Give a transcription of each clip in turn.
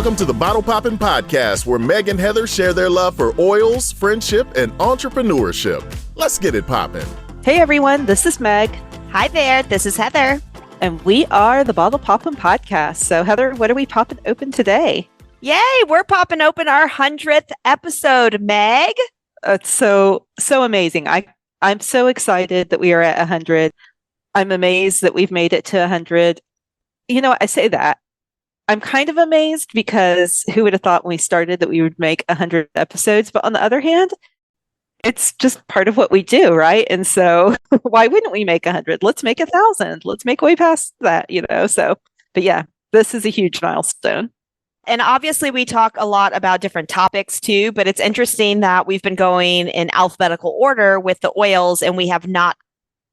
Welcome to the Bottle Poppin Podcast, where Meg and Heather share their love for oils, friendship, and entrepreneurship. Let's get it poppin'. Hey everyone, this is Meg. Hi there, this is Heather. And we are the Bottle Poppin Podcast. So Heather, what are we popping open today? Yay, we're popping open our 100th episode, Meg. It's so amazing. I'm so excited that we are at 100. I'm amazed that we've made it to 100. You know, I say that. I'm kind of amazed because who would have thought when we started that we would make 100 episodes? But on the other hand, it's just part of what we do, right? And so why wouldn't we make 100? Let's make 1,000. Let's make way past that, you know? So, but yeah, this is a huge milestone. And obviously we talk a lot about different topics too, but it's interesting that we've been going in alphabetical order with the oils and we have not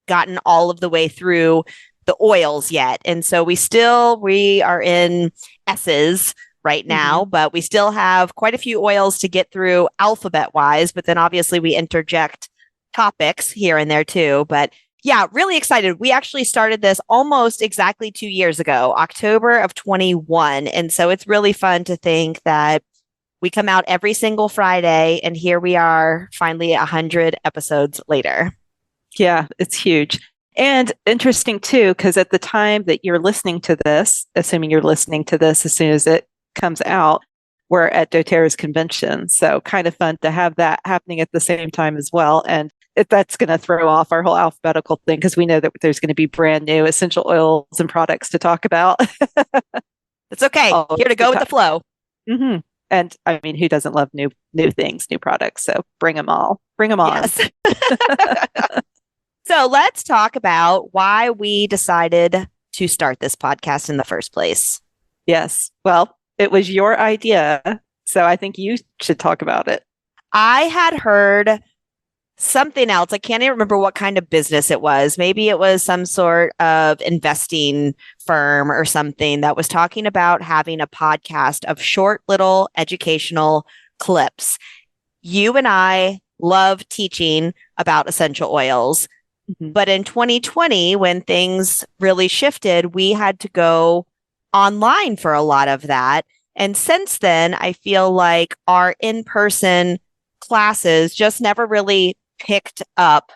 gotten all of the way through the oils yet. And so we are in S's right now, but we still have quite a few oils to get through alphabet wise, but then obviously we interject topics here and there too. But yeah, really excited. We actually started this almost exactly 2 years ago, October of 21. And so it's really fun to think that we come out every single Friday and here we are finally 100 episodes later. Yeah, it's huge. And interesting too, because at the time that you're listening to this, assuming you're listening to this as soon as it comes out, we're at doTERRA's convention. So kind of fun to have that happening at the same time as well. And that's going to throw off our whole alphabetical thing because we know that there's going to be brand new essential oils and products to talk about. It's okay. Here to go with the flow. Mm-hmm. And I mean, who doesn't love new things, new products? So bring them all. Bring them on. Yes. So let's talk about why we decided to start this podcast in the first place. Yes. Well, it was your idea, so I think you should talk about it. I had heard something else. I can't even remember what kind of business it was. Maybe it was some sort of investing firm or something that was talking about having a podcast of short little educational clips. You and I love teaching about essential oils. But in 2020, when things really shifted, we had to go online for a lot of that. And since then, I feel like our in-person classes just never really picked up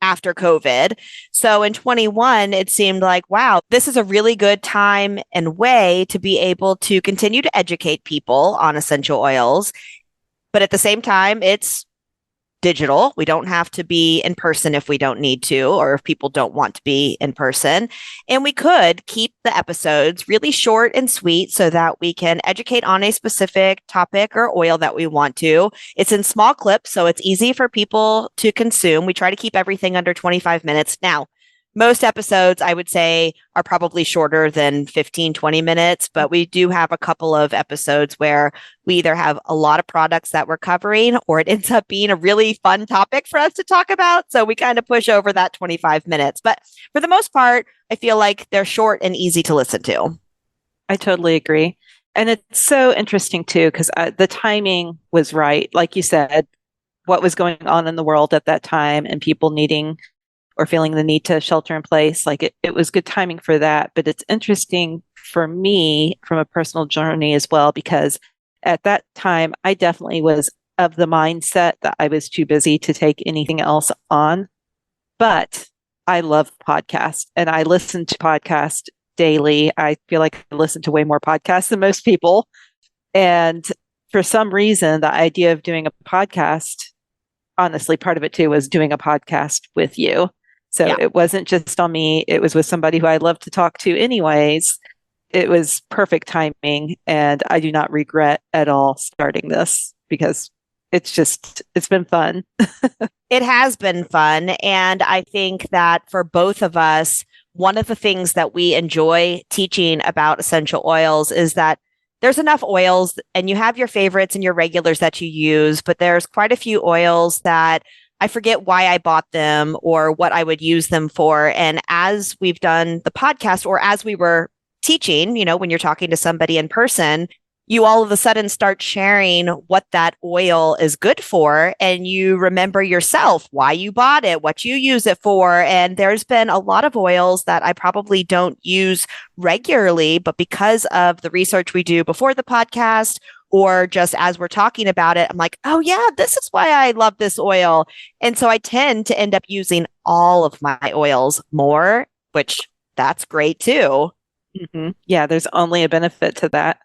after COVID. So in 21, it seemed like, wow, this is a really good time and way to be able to continue to educate people on essential oils. But at the same time, it's digital. We don't have to be in person if we don't need to, or if people don't want to be in person. And we could keep the episodes really short and sweet so that we can educate on a specific topic or oil that we want to. It's in small clips, so it's easy for people to consume. We try to keep everything under 25 minutes. Now, most episodes, I would say, are probably shorter than 15, 20 minutes, but we do have a couple of episodes where we either have a lot of products that we're covering or it ends up being a really fun topic for us to talk about. So we kind of push over that 25 minutes. But for the most part, I feel like they're short and easy to listen to. I totally agree. And it's so interesting too, because the timing was right. Like you said, what was going on in the world at that time and people needing or feeling the need to shelter in place. Like it was good timing for that. But it's interesting for me from a personal journey as well, because at that time, I definitely was of the mindset that I was too busy to take anything else on. But I love podcasts and I listen to podcasts daily. I feel like I listen to way more podcasts than most people. And for some reason, the idea of doing a podcast, honestly, part of it too was doing a podcast with you. So It wasn't just on me. It was with somebody who I love to talk to anyways. It was perfect timing. And I do not regret at all starting this because it's been fun. It has been fun. And I think that for both of us, one of the things that we enjoy teaching about essential oils is that there's enough oils and you have your favorites and your regulars that you use, but there's quite a few oils that I forget why I bought them or what I would use them for. And as we've done the podcast or as we were teaching, you know, when you're talking to somebody in person, you all of a sudden start sharing what that oil is good for, and you remember yourself why you bought it, what you use it for. And there's been a lot of oils that I probably don't use regularly, but because of the research we do before the podcast, or just as we're talking about it, I'm like, oh yeah, this is why I love this oil. And so I tend to end up using all of my oils more, which that's great too. Mm-hmm. Yeah, there's only a benefit to that.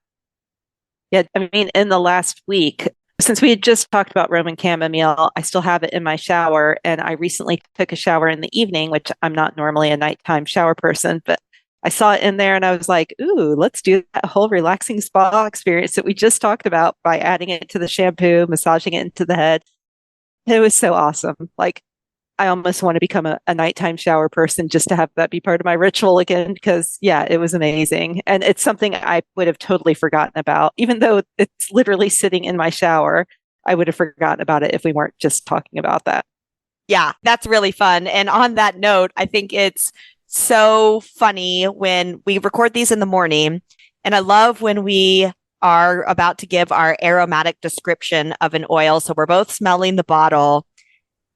Yeah, I mean, in the last week, since we had just talked about Roman chamomile, I still have it in my shower. And I recently took a shower in the evening, which I'm not normally a nighttime shower person, but I saw it in there and I was like, ooh, let's do that whole relaxing spa experience that we just talked about by adding it to the shampoo, massaging it into the head. It was so awesome. Like, I almost want to become a nighttime shower person just to have that be part of my ritual again, because yeah, it was amazing. And it's something I would have totally forgotten about, even though it's literally sitting in my shower. I would have forgotten about it if we weren't just talking about that. Yeah, that's really fun. And on that note, I think it's so funny when we record these in the morning. And I love when we are about to give our aromatic description of an oil. So we're both smelling the bottle.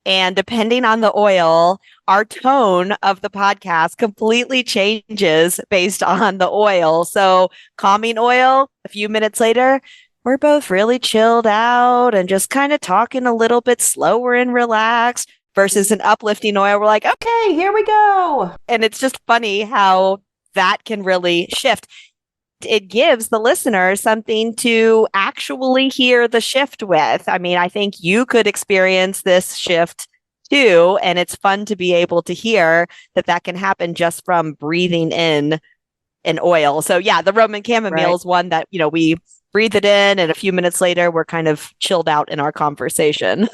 And depending on the oil, our tone of the podcast completely changes based on the oil. So calming oil, a few minutes later, we're both really chilled out and just kind of talking a little bit slower and relaxed, versus an uplifting oil. We're like, okay, here we go. And it's just funny how that can really shift. It gives the listener something to actually hear the shift with. I mean, I think you could experience this shift too. And it's fun to be able to hear that that can happen just from breathing in an oil. So yeah, the Roman chamomile is one that, we breathe it in and a few minutes later, we're kind of chilled out in our conversation.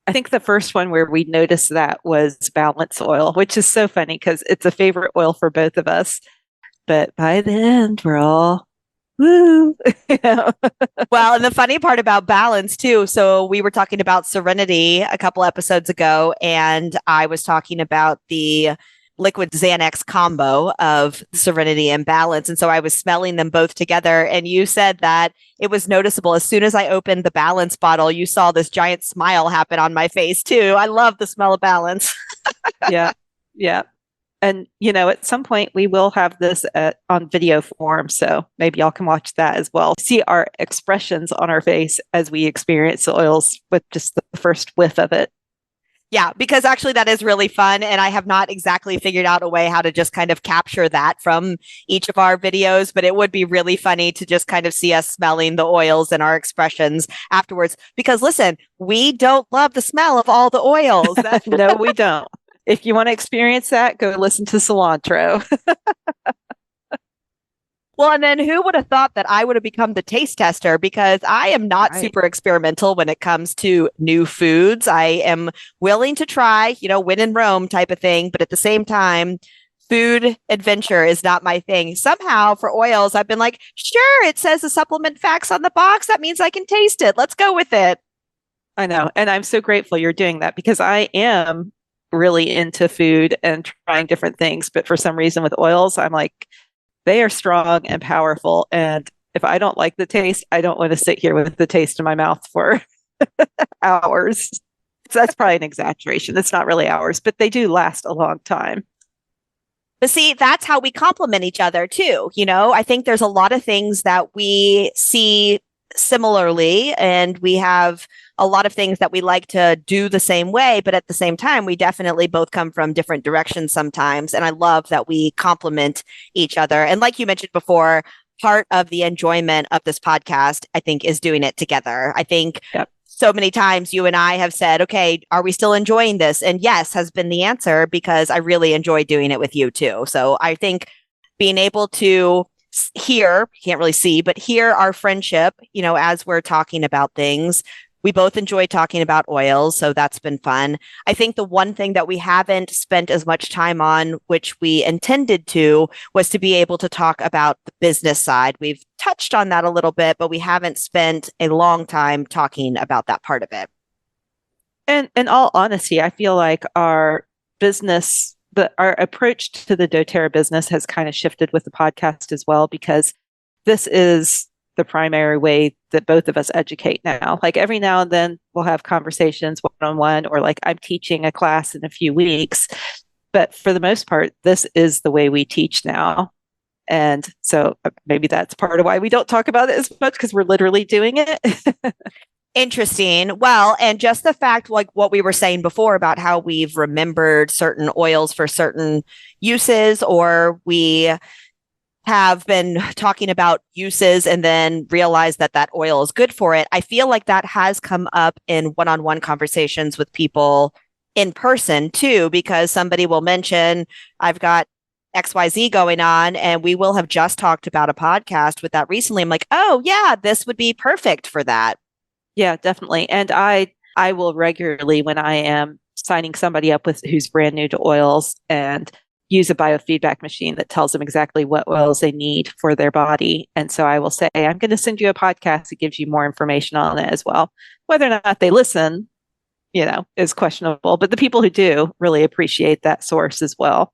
I think the first one where we noticed that was balance oil, which is so funny because it's a favorite oil for both of us. But by the end, we're all, woo. Well, and the funny part about balance too. So we were talking about Serenity a couple episodes ago, and I was talking about the liquid Xanax combo of Serenity and Balance. And so I was smelling them both together. And you said that it was noticeable. As soon as I opened the Balance bottle, you saw this giant smile happen on my face too. I love the smell of Balance. Yeah. Yeah. And, at some point we will have this on video form. So maybe y'all can watch that as well. See our expressions on our face as we experience the oils with just the first whiff of it. Yeah, because actually that is really fun. And I have not exactly figured out a way how to just kind of capture that from each of our videos. But it would be really funny to just kind of see us smelling the oils and our expressions afterwards. Because listen, we don't love the smell of all the oils. No, we don't. If you want to experience that, go listen to Cilantro. Well, and then who would have thought that I would have become the taste tester? Because I am not super experimental when it comes to new foods. I am willing to try, when in Rome type of thing. But at the same time, food adventure is not my thing. Somehow for oils, I've been like, sure, it says the supplement facts on the box. That means I can taste it. Let's go with it. I know. And I'm so grateful you're doing that because I am really into food and trying different things. But for some reason with oils, I'm like, they are strong and powerful. And if I don't like the taste, I don't want to sit here with the taste in my mouth for hours. So that's probably an exaggeration. It's not really hours, but they do last a long time. But see, that's how we complement each other too. I think there's a lot of things that we see similarly, and we have a lot of things that we like to do the same way, but at the same time, we definitely both come from different directions sometimes. And I love that we complement each other. And like you mentioned before, part of the enjoyment of this podcast, I think, is doing it together. I think so many times you and I have said, okay, are we still enjoying this? And yes, has been the answer, because I really enjoy doing it with you too. So I think being able to hear, can't really see, but hear our friendship, as we're talking about things. We both enjoy talking about oils, so that's been fun. I think the one thing that we haven't spent as much time on, which we intended to, was to be able to talk about the business side. We've touched on that a little bit, but we haven't spent a long time talking about that part of it. And in all honesty, I feel like our approach to the doTERRA business has kind of shifted with the podcast as well, because this is the primary way that both of us educate now. Like every now and then we'll have conversations one-on-one, or like I'm teaching a class in a few weeks. But for the most part, this is the way we teach now. And so maybe that's part of why we don't talk about it as much, because we're literally doing it. Interesting. Well, and just the fact, like what we were saying before about how we've remembered certain oils for certain uses, or we have been talking about uses and then realized that that oil is good for it. I feel like that has come up in one-on-one conversations with people in person too, because somebody will mention, I've got XYZ going on, and we will have just talked about a podcast with that recently. I'm like, oh yeah, this would be perfect for that. Yeah, definitely. And I will regularly, when I am signing somebody up with who's brand new to oils, and use a biofeedback machine that tells them exactly what oils they need for their body. And so I will say, I'm going to send you a podcast that gives you more information on it as well. Whether or not they listen, is questionable. But the people who do really appreciate that source as well.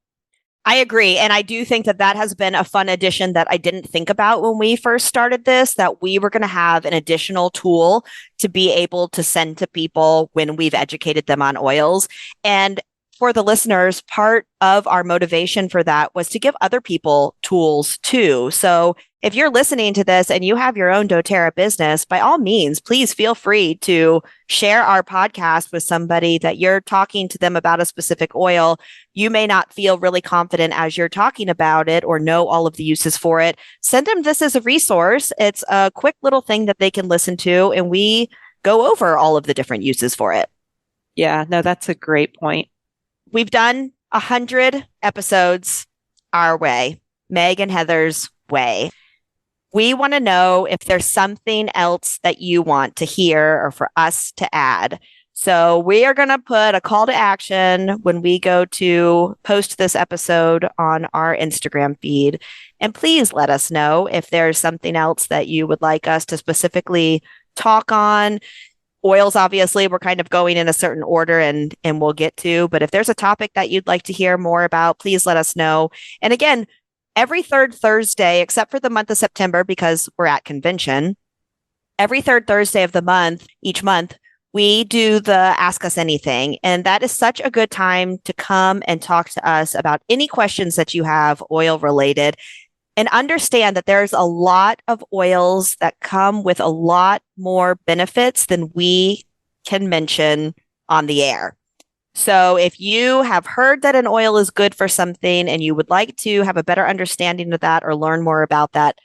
I agree. And I do think that that has been a fun addition that I didn't think about when we first started this, that we were going to have an additional tool to be able to send to people when we've educated them on oils. And for the listeners, part of our motivation for that was to give other people tools too. So if you're listening to this and you have your own doTERRA business, by all means, please feel free to share our podcast with somebody that you're talking to them about a specific oil. You may not feel really confident as you're talking about it or know all of the uses for it. Send them this as a resource. It's a quick little thing that they can listen to, and we go over all of the different uses for it. Yeah, no, that's a great point. We've done 100 episodes our way, Meg and Heather's way. We want to know if there's something else that you want to hear or for us to add. So we are going to put a call to action when we go to post this episode on our Instagram feed. And please let us know if there's something else that you would like us to specifically talk on. Oils, obviously, we're kind of going in a certain order and we'll get to. But if there's a topic that you'd like to hear more about, please let us know. And again, every third Thursday, except for the month of September, because we're at convention, every third Thursday of the month, each month, we do the Ask Us Anything. And that is such a good time to come and talk to us about any questions that you have oil related. And understand that there's a lot of oils that come with a lot more benefits than we can mention on the air. So if you have heard that an oil is good for something and you would like to have a better understanding of that or learn more about that,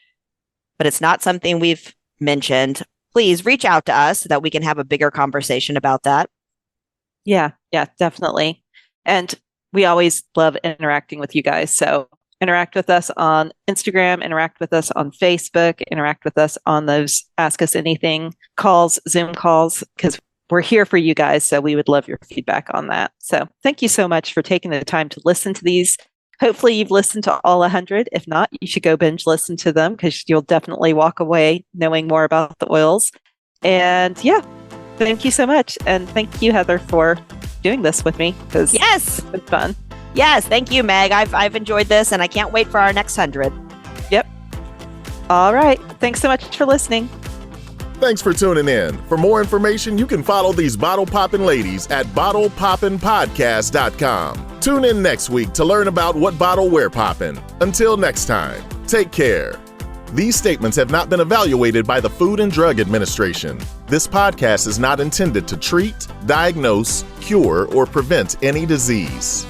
but it's not something we've mentioned, please reach out to us so that we can have a bigger conversation about that. Yeah, definitely. And we always love interacting with you guys. So interact with us on Instagram, interact with us on Facebook, interact with us on those Ask Us Anything calls, Zoom calls, because we're here for you guys. So we would love your feedback on that. So thank you so much for taking the time to listen to these. Hopefully you've listened to all 100. If not, you should go binge listen to them, because you'll definitely walk away knowing more about the oils. And yeah, thank you so much. And thank you, Heather, for doing this with me, because yes, it's been fun. Yes, thank you, Meg. I've enjoyed this, and I can't wait for our next 100. Yep. All right. Thanks so much for listening. Thanks for tuning in. For more information, you can follow these Bottle Poppin ladies at bottlepoppinpodcast.com. Tune in next week to learn about what bottle we're poppin'. Until next time, take care. These statements have not been evaluated by the Food and Drug Administration. This podcast is not intended to treat, diagnose, cure, or prevent any disease.